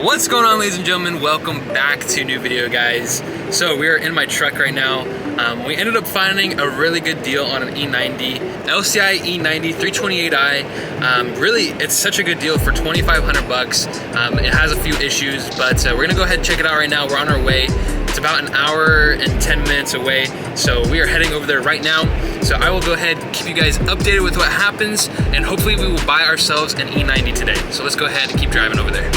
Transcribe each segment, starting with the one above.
What's going on, ladies and gentlemen? Welcome back to a new video, guys. So we are in my truck right now. We ended up finding a really good deal on an E90, LCI E90 328i. Really, it's such a good deal for 2,500 bucks. It has a few issues, but we're gonna go ahead and check it out right now. We're on our way. It's about an hour and 10 minutes away, so we are heading over there right now. So I will go ahead and keep you guys updated with what happens, and hopefully we will buy ourselves an E90 today. So let's go ahead and keep driving over there.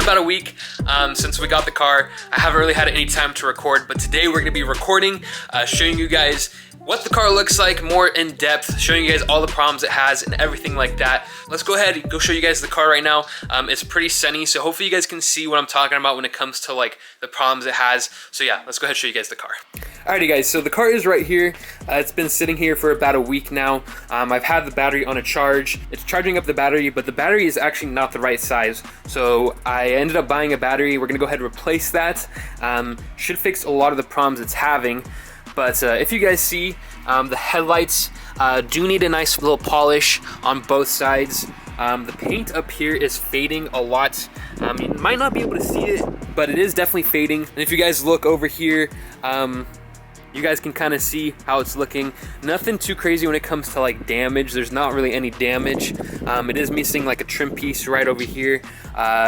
About a week since we got the car. I haven't really had any time to record, but today we're going to be recording, showing you guys what the car looks like more in depth, showing you guys all the problems it has and everything like that. Let's go ahead and go show you guys the car right now. It's pretty sunny, so hopefully you guys can see what I'm talking about when it comes to like the problems it has. So yeah, let's go ahead and show you guys the car. Alrighty guys, so the car is right here. It's been sitting here for about a week now. I've had the battery on a charge. It's charging up the battery, but the battery is actually not the right size. So I ended up buying a battery. We're gonna go ahead and replace that. Should fix a lot of the problems it's having. But if you guys see, the headlights do need a nice little polish on both sides. The paint up here is fading a lot. You might not be able to see it, but it is definitely fading. And if you guys look over here, you guys can kind of see how it's looking. Nothing too crazy when it comes to like damage. There's not really any damage. It is missing like a trim piece right over here.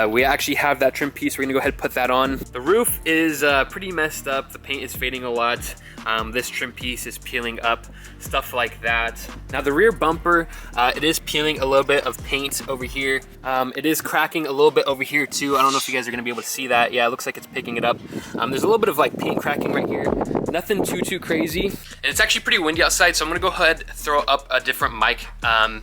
We actually have that trim piece. We're gonna go ahead and put that on. The roof is pretty messed up. The paint is fading a lot. This trim piece is peeling up, stuff like that. Now the rear bumper, it is peeling a little bit of paint over here. It is cracking a little bit over here too. I don't know if you guys are gonna be able to see that. Yeah, it looks like it's picking it up. There's a little bit of like paint cracking right here. Nothing too crazy. And it's actually pretty windy outside, so I'm gonna go ahead and throw up a different mic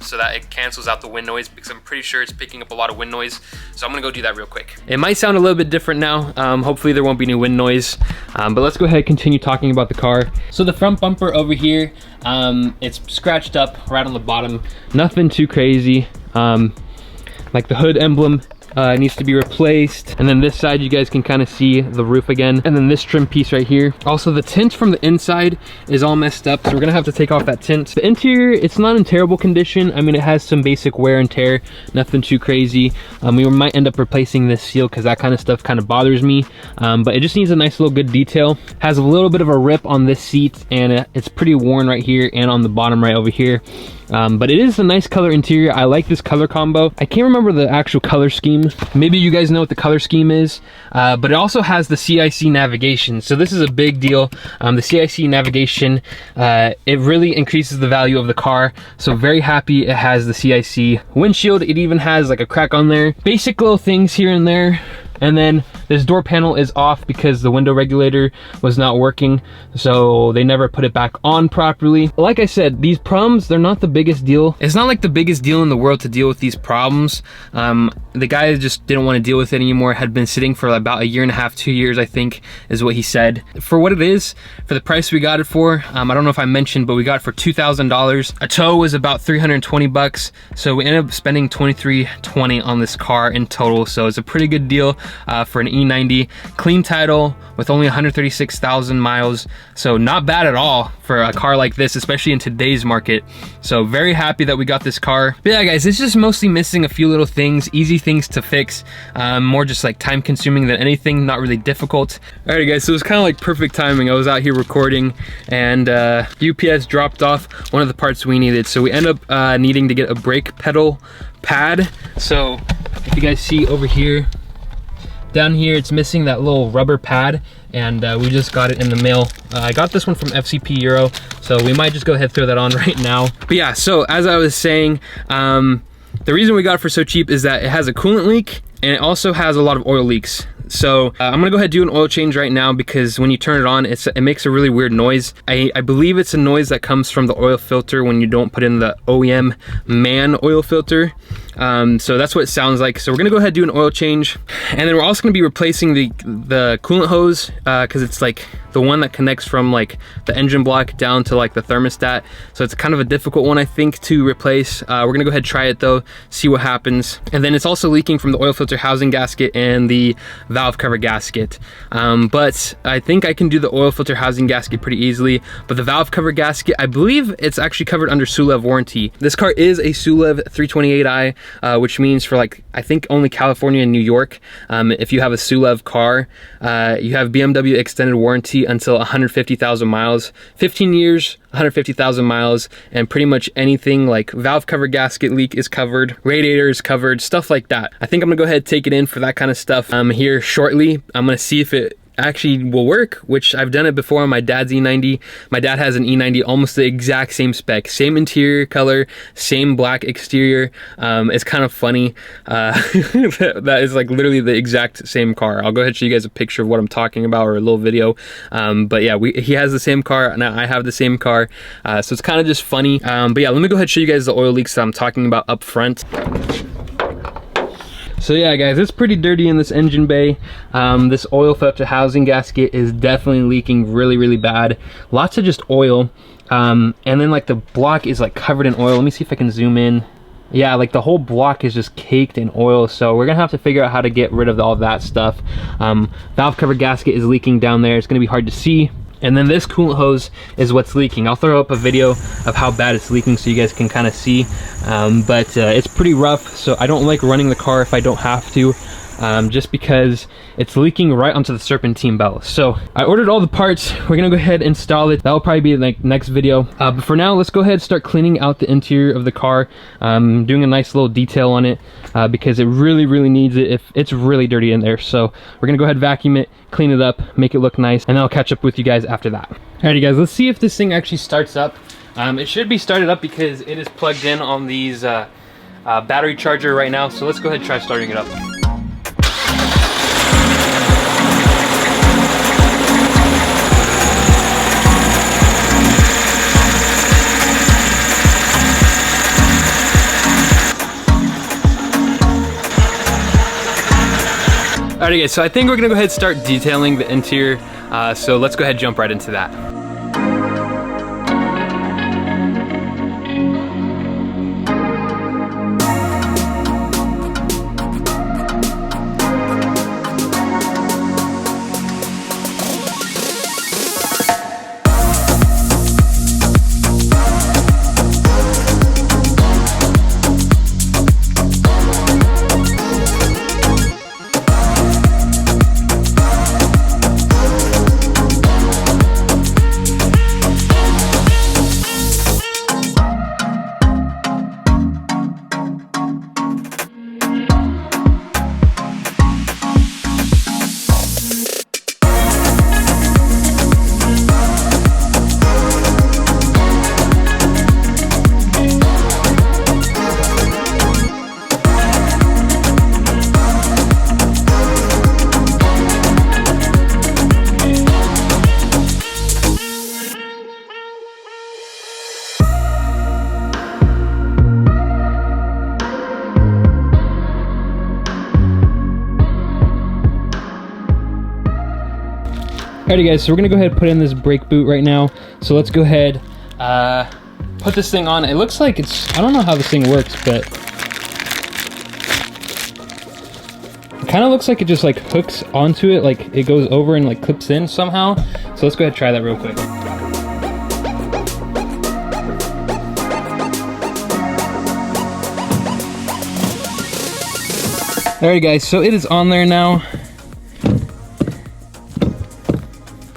so that it cancels out the wind noise, because I'm pretty sure it's picking up a lot of wind noise. So I'm gonna go do that real quick. It might sound a little bit different now. Hopefully there won't be any wind noise. But let's go ahead and continue talking about the car. So the front bumper over here, it's scratched up right on the bottom. Nothing too crazy. Like the hood emblem needs to be replaced, and then this side you guys can kind of see the roof again, and then this trim piece right here. Also the tint from the inside is all messed up, so we're gonna have to take off that tint. The interior, it's not in terrible condition. I mean, it has some basic wear and tear, nothing too crazy. We might end up replacing this seal because that kind of stuff kind of bothers me, but it just needs a nice little good detail. Has a little bit of a rip on this seat, and it's pretty worn right here and on the bottom right over here. But it is a nice color interior. I like this color combo. I can't remember the actual color scheme. Maybe you guys know what the color scheme is, but it also has the CIC navigation. So this is a big deal. The CIC navigation, it really increases the value of the car. So very happy it has the CIC windshield. It even has like a crack on there. Basic little things here and there. And then this door panel is off because the window regulator was not working, so they never put it back on properly. Like I said, these problems, they're not the biggest deal. It's not like the biggest deal in the world to deal with these problems. The guy just didn't want to deal with it anymore. Had been sitting for about a year and a half, 2 years, I think is what he said. For what it is, for the price we got it for, I don't know if I mentioned, but we got it for $2,000. A tow was about 320 bucks, so we ended up spending $23.20 on this car in total, so it's a pretty good deal. For an E90, clean title with only 136,000 miles, so not bad at all for a car like this, especially in today's market. So very happy that we got this car. But yeah guys, it's just mostly missing a few little things, easy things to fix, more just like time consuming than anything, not really difficult. Alright guys, so it was kind of like perfect timing. I was out here recording and UPS dropped off one of the parts we needed, so we end up needing to get a brake pedal pad. So if you guys see over here, down here it's missing that little rubber pad, and we just got it in the mail. I got this one from FCP Euro, so we might just go ahead and throw that on right now. But yeah, so as I was saying, the reason we got it for so cheap is that it has a coolant leak and it also has a lot of oil leaks. So I'm gonna go ahead and do an oil change right now, because when you turn it on, it makes a really weird noise. I believe it's a noise that comes from the oil filter when you don't put in the OEM MAN oil filter. So that's what it sounds like. So we're gonna go ahead and do an oil change, and then we're also gonna be replacing the coolant hose, because it's like the one that connects from like the engine block down to like the thermostat. So it's kind of a difficult one, I think, to replace. We're gonna go ahead and try it though, see what happens. And then it's also leaking from the oil filter housing gasket and the valve cover gasket. But I think I can do the oil filter housing gasket pretty easily. But the valve cover gasket, I believe it's actually covered under SULEV warranty. This car is a SULEV 328i, which means for like, I think only California and New York, if you have a SULEV car, you have BMW extended warranty until 150,000 miles, 15 years, 150,000 miles, and pretty much anything like valve cover gasket leak is covered, radiator is covered, stuff like that. I think I'm gonna go ahead and take it in for that kind of stuff here shortly. I'm gonna see if it actually will work, which I've done it before on my dad's E90. My dad has an E90, almost the exact same spec, same interior color, same black exterior. It's kind of funny. That is like literally the exact same car. I'll go ahead and show you guys a picture of what I'm talking about, or a little video. But yeah, he has the same car, and I have the same car. So it's kind of just funny. But yeah, let me go ahead and show you guys the oil leaks that I'm talking about up front. So yeah, guys, it's pretty dirty in this engine bay. This oil filter housing gasket is definitely leaking really, really bad. Lots of just oil. And then like the block is like covered in oil. Let me see if I can zoom in. Yeah, like the whole block is just caked in oil. So we're gonna have to figure out how to get rid of all that stuff. Valve cover gasket is leaking down there. It's gonna be hard to see. And then this coolant hose is what's leaking. I'll throw up a video of how bad it's leaking so you guys can kind of see. But it's pretty rough, so I don't like running the car if I don't have to, just because it's leaking right onto the serpentine belt. So I ordered all the parts. We're gonna go ahead and install it. That'll probably be like next video. But for now, let's go ahead and start cleaning out the interior of the car. Doing a nice little detail on it, because it really, really needs it. It's really dirty in there. So we're gonna go ahead and vacuum it, clean it up, make it look nice, and then I'll catch up with you guys after that. Alrighty guys, let's see if this thing actually starts up. It should be started up because it is plugged in on these battery charger right now. So let's go ahead and try starting it up. Alright guys, so I think we're gonna go ahead and start detailing the interior. So let's go ahead and jump right into that. Alrighty guys, so we're gonna go ahead and put in this brake boot right now. So let's go ahead, put this thing on. It looks like I don't know how this thing works, but it kind of looks like it just like hooks onto it, like it goes over and like clips in somehow. So let's go ahead and try that real quick. Alright guys, so it is on there now.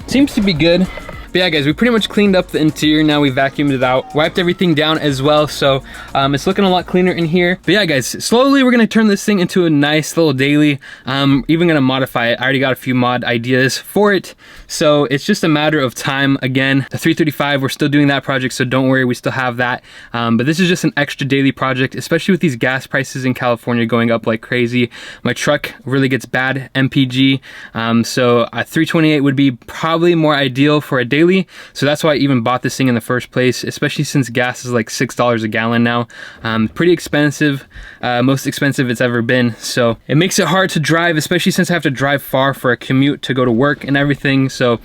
Seems to be good. But yeah guys, we pretty much cleaned up the interior. Now we vacuumed it out, wiped everything down as well, so it's looking a lot cleaner in here. But yeah guys, slowly we're gonna turn this thing into a nice little daily. Even gonna modify it. I already got a few mod ideas for it. So it's just a matter of time. Again, the 335, we're still doing that project, so don't worry, we still have that. But this is just an extra daily project, especially with these gas prices in California going up like crazy. My truck really gets bad MPG, so a 328 would be probably more ideal for a daily. So that's why I even bought this thing in the first place, especially since gas is like $6 a gallon now. Pretty expensive, most expensive it's ever been. So it makes it hard to drive, especially since I have to drive far for a commute to go to work and everything. So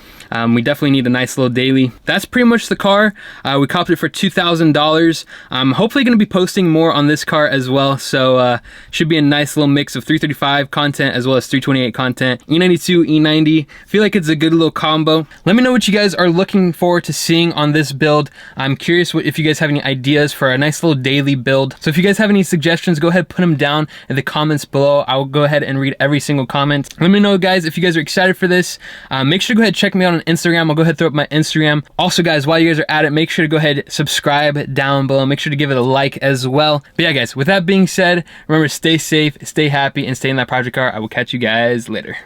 we definitely need a nice little daily. That's pretty much the car. We copped it for $2,000. I'm hopefully going to be posting more on this car as well. So should be a nice little mix of 335 content as well as 328 content. E92, E90. I feel like it's a good little combo. Let me know what you guys are looking forward to seeing on this build. I'm curious if you guys have any ideas for a nice little daily build. So if you guys have any suggestions, go ahead, put them down in the comments below. I will go ahead and read every single comment. Let me know, guys, if you guys are excited for this. Make sure to go ahead and check me out on Instagram. I'll go ahead and throw up my Instagram. Also, guys, while you guys are at it, make sure to go ahead, subscribe down below. Make sure to give it a like as well. But yeah, guys, with that being said, remember, stay safe, stay happy, and stay in that project car. I will catch you guys later.